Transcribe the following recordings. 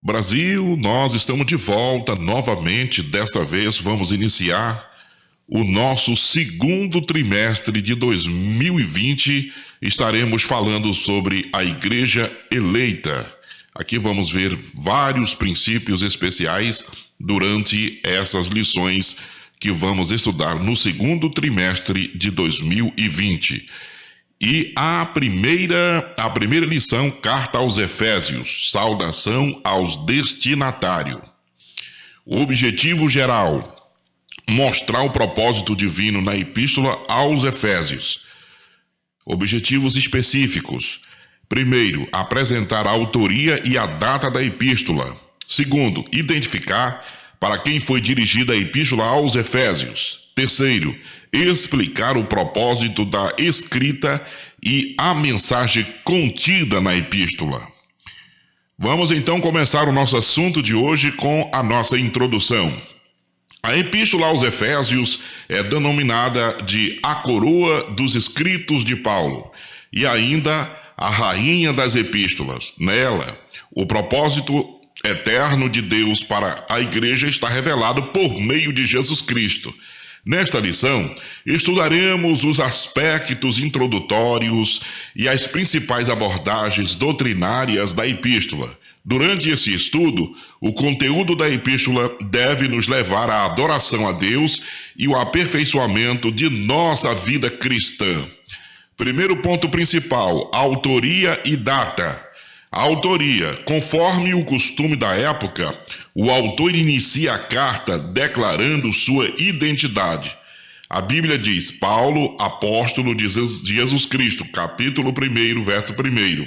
Brasil, nós estamos de volta novamente. Desta vez vamos iniciar o nosso segundo trimestre de 2020. Estaremos falando sobre a Igreja Eleita. Aqui vamos ver vários princípios especiais durante essas lições que vamos estudar no segundo trimestre de 2020. E a primeira lição, carta aos Efésios, saudação aos destinatários. O objetivo geral, mostrar o propósito divino na epístola aos Efésios. Objetivos específicos. Primeiro, apresentar a autoria e a data da epístola. Segundo, identificar para quem foi dirigida a epístola aos Efésios. Terceiro, explicar o propósito da escrita e a mensagem contida na epístola. Vamos então começar o nosso assunto de hoje com a nossa introdução. A epístola aos Efésios é denominada de a coroa dos escritos de Paulo e ainda a rainha das epístolas. Nela, o propósito eterno de Deus para a igreja está revelado por meio de Jesus Cristo. Nesta lição, estudaremos os aspectos introdutórios e as principais abordagens doutrinárias da epístola. Durante esse estudo, o conteúdo da epístola deve nos levar à adoração a Deus e o aperfeiçoamento de nossa vida cristã. Primeiro ponto principal, autoria e data. A autoria, conforme o costume da época, o autor inicia a carta declarando sua identidade. A Bíblia diz, Paulo, apóstolo de Jesus Cristo, capítulo 1, verso 1.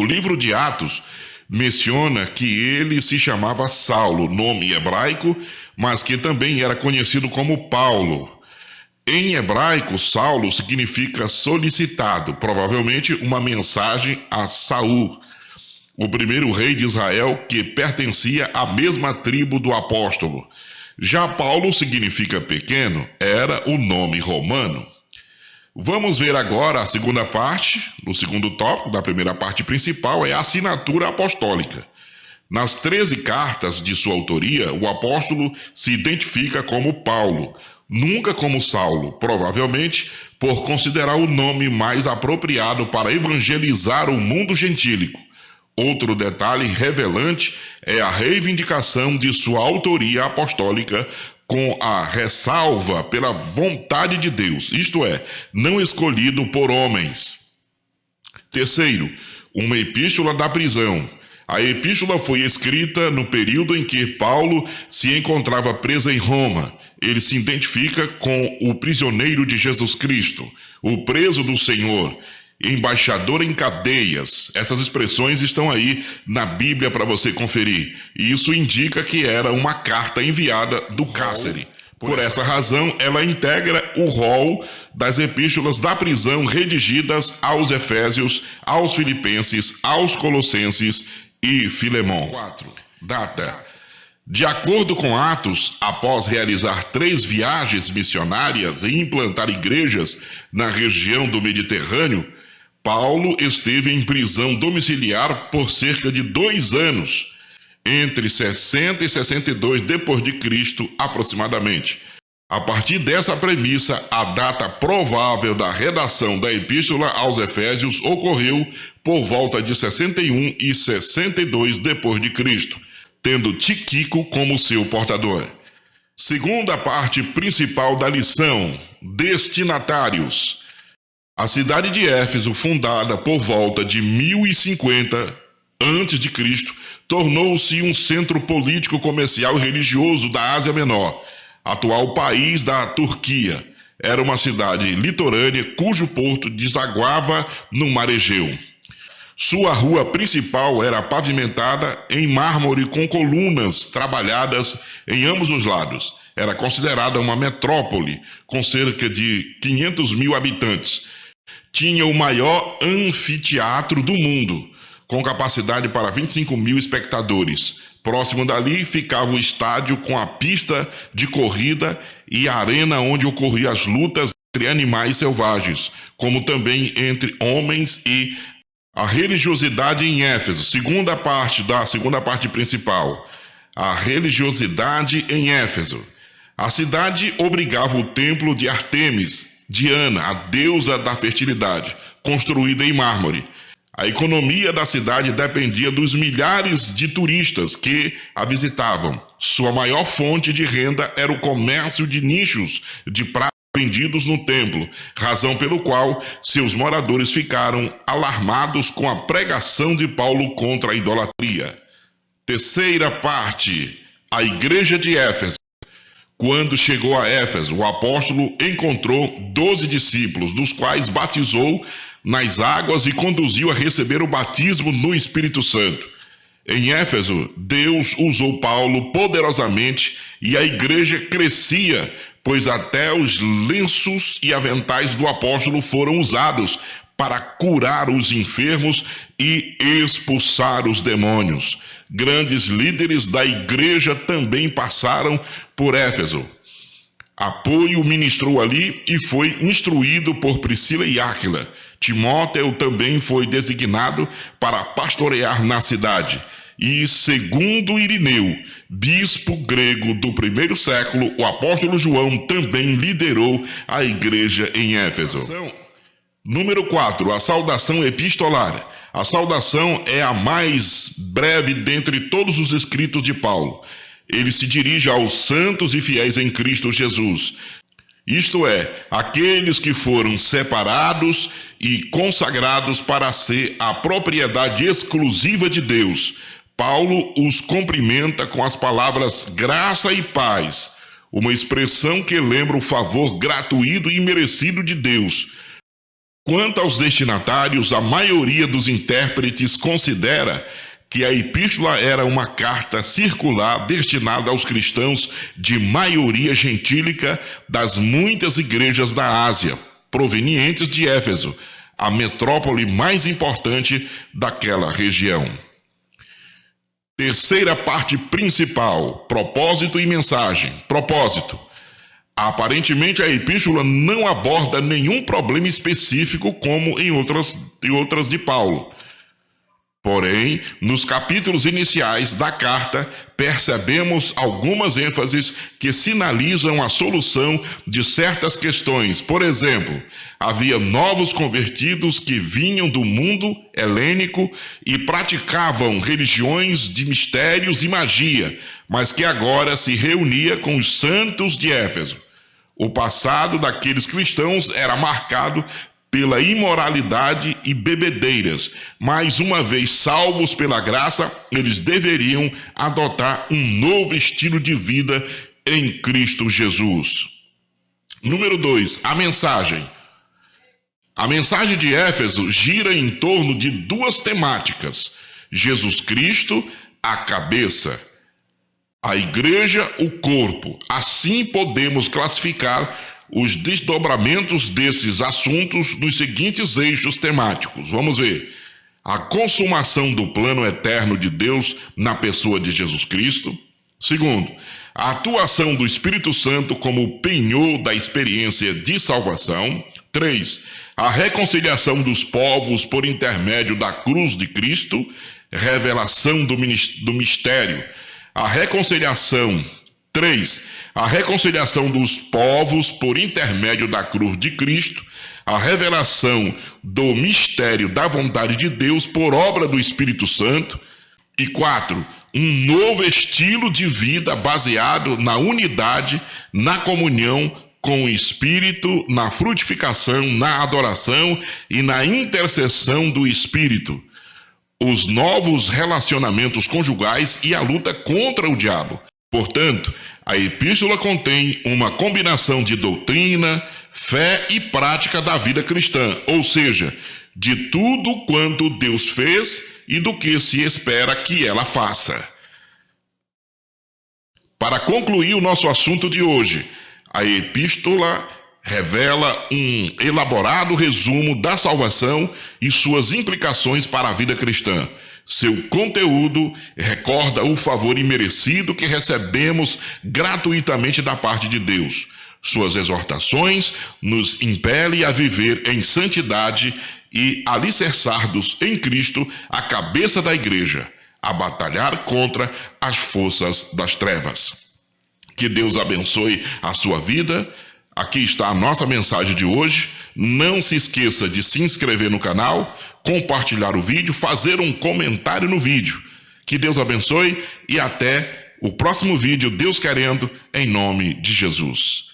O livro de Atos menciona que ele se chamava Saulo, nome hebraico, mas que também era conhecido como Paulo. Em hebraico, Saulo significa solicitado, provavelmente uma mensagem a Saul, o primeiro rei de Israel que pertencia à mesma tribo do apóstolo. Já Paulo significa pequeno, era o nome romano. Vamos ver agora a segunda parte, o segundo tópico da primeira parte principal é a assinatura apostólica. Nas 13 cartas de sua autoria, o apóstolo se identifica como Paulo, nunca como Saulo, provavelmente por considerar o nome mais apropriado para evangelizar o mundo gentílico. Outro detalhe revelante é a reivindicação de sua autoria apostólica com a ressalva pela vontade de Deus, isto é, não escolhido por homens. Terceiro, uma epístola da prisão. A epístola foi escrita no período em que Paulo se encontrava preso em Roma. Ele se identifica com o prisioneiro de Jesus Cristo, o preso do Senhor, embaixador em cadeias. Essas expressões estão aí na Bíblia para você conferir. E isso indica que era uma carta enviada do cárcere. Por essa razão, ela integra o rol das epístolas da prisão redigidas aos Efésios, aos Filipenses, aos Colossenses e Filemão. 4. Data. De acordo com Atos, após realizar 3 viagens missionárias e implantar igrejas na região do Mediterrâneo, Paulo esteve em prisão domiciliar por cerca de 2 anos, entre 60 e 62 depois de Cristo aproximadamente. A partir dessa premissa, a data provável da redação da epístola aos Efésios ocorreu por volta de 61 e 62 depois de Cristo, tendo Tíquico como seu portador. Segunda parte principal da lição, destinatários. A cidade de Éfeso, fundada por volta de 1050 a.C., tornou-se um centro político, comercial e religioso da Ásia Menor, atual país da Turquia. Era uma cidade litorânea cujo porto desaguava no Mar Egeu. Sua rua principal era pavimentada em mármore com colunas trabalhadas em ambos os lados. Era considerada uma metrópole com cerca de 500 mil habitantes. Tinha o maior anfiteatro do mundo, com capacidade para 25 mil espectadores. Próximo dali ficava o estádio com a pista de corrida e a arena onde ocorriam as lutas entre animais selvagens, como também entre homens e A religiosidade em Éfeso, segunda parte principal. A religiosidade em Éfeso. A cidade obrigava o templo de Ártemis, Diana, a deusa da fertilidade, construída em mármore. A economia da cidade dependia dos milhares de turistas que a visitavam. Sua maior fonte de renda era o comércio de nichos de prata vendidos no templo, razão pelo qual seus moradores ficaram alarmados com a pregação de Paulo contra a idolatria. Terceira parte, a igreja de Éfeso. Quando chegou a Éfeso, o apóstolo encontrou 12 discípulos, dos quais batizou nas águas e conduziu a receber o batismo no Espírito Santo. Em Éfeso, Deus usou Paulo poderosamente e a igreja crescia, pois até os lenços e aventais do apóstolo foram usados para curar os enfermos e expulsar os demônios. Grandes líderes da igreja também passaram por Éfeso. Apoio ministrou ali e foi instruído por Priscila e Áquila. Timóteo também foi designado para pastorear na cidade. E segundo Irineu, bispo grego do primeiro século, o apóstolo João também liderou a igreja em Éfeso. Número 4, a saudação epistolar. A saudação é a mais breve dentre todos os escritos de Paulo. Ele se dirige aos santos e fiéis em Cristo Jesus, isto é, aqueles que foram separados e consagrados para ser a propriedade exclusiva de Deus. Paulo os cumprimenta com as palavras graça e paz, uma expressão que lembra o favor gratuito e merecido de Deus. Quanto aos destinatários, a maioria dos intérpretes considera que a epístola era uma carta circular destinada aos cristãos de maioria gentílica das muitas igrejas da Ásia, provenientes de Éfeso, a metrópole mais importante daquela região. Terceira parte principal, propósito e mensagem. Propósito. Aparentemente a epístola não aborda nenhum problema específico como em outras de Paulo. Porém, nos capítulos iniciais da carta, percebemos algumas ênfases que sinalizam a solução de certas questões. Por exemplo, havia novos convertidos que vinham do mundo helênico e praticavam religiões de mistérios e magia, mas que agora se reunia com os santos de Éfeso. O passado daqueles cristãos era marcado pela imoralidade e bebedeiras, mas uma vez salvos pela graça, eles deveriam adotar um novo estilo de vida em Cristo Jesus. Número 2, a mensagem. A mensagem de Éfeso gira em torno de duas temáticas: Jesus Cristo, a cabeça, a igreja, o corpo. Assim podemos classificar os desdobramentos desses assuntos nos seguintes eixos temáticos. Vamos ver. A consumação do plano eterno de Deus na pessoa de Jesus Cristo. Segundo, a atuação do Espírito Santo como penhor da experiência de salvação. 3. A reconciliação dos povos por intermédio da cruz de Cristo. Revelação do mistério. A reconciliação. 3. A reconciliação dos povos por intermédio da cruz de Cristo, a revelação do mistério da vontade de Deus por obra do Espírito Santo. E 4. Um novo estilo de vida baseado na unidade, na comunhão com o Espírito, na frutificação, na adoração e na intercessão do Espírito. Os novos relacionamentos conjugais e a luta contra o diabo. Portanto, a epístola contém uma combinação de doutrina, fé e prática da vida cristã, ou seja, de tudo quanto Deus fez e do que se espera que ela faça. Para concluir o nosso assunto de hoje, a epístola revela um elaborado resumo da salvação e suas implicações para a vida cristã. Seu conteúdo recorda o favor imerecido que recebemos gratuitamente da parte de Deus. Suas exortações nos impelem a viver em santidade e alicerçados em Cristo, a cabeça da igreja, a batalhar contra as forças das trevas. Que Deus abençoe a sua vida. Aqui está a nossa mensagem de hoje. Não se esqueça de se inscrever no canal, compartilhar o vídeo, fazer um comentário no vídeo. Que Deus abençoe e até o próximo vídeo, Deus querendo, em nome de Jesus.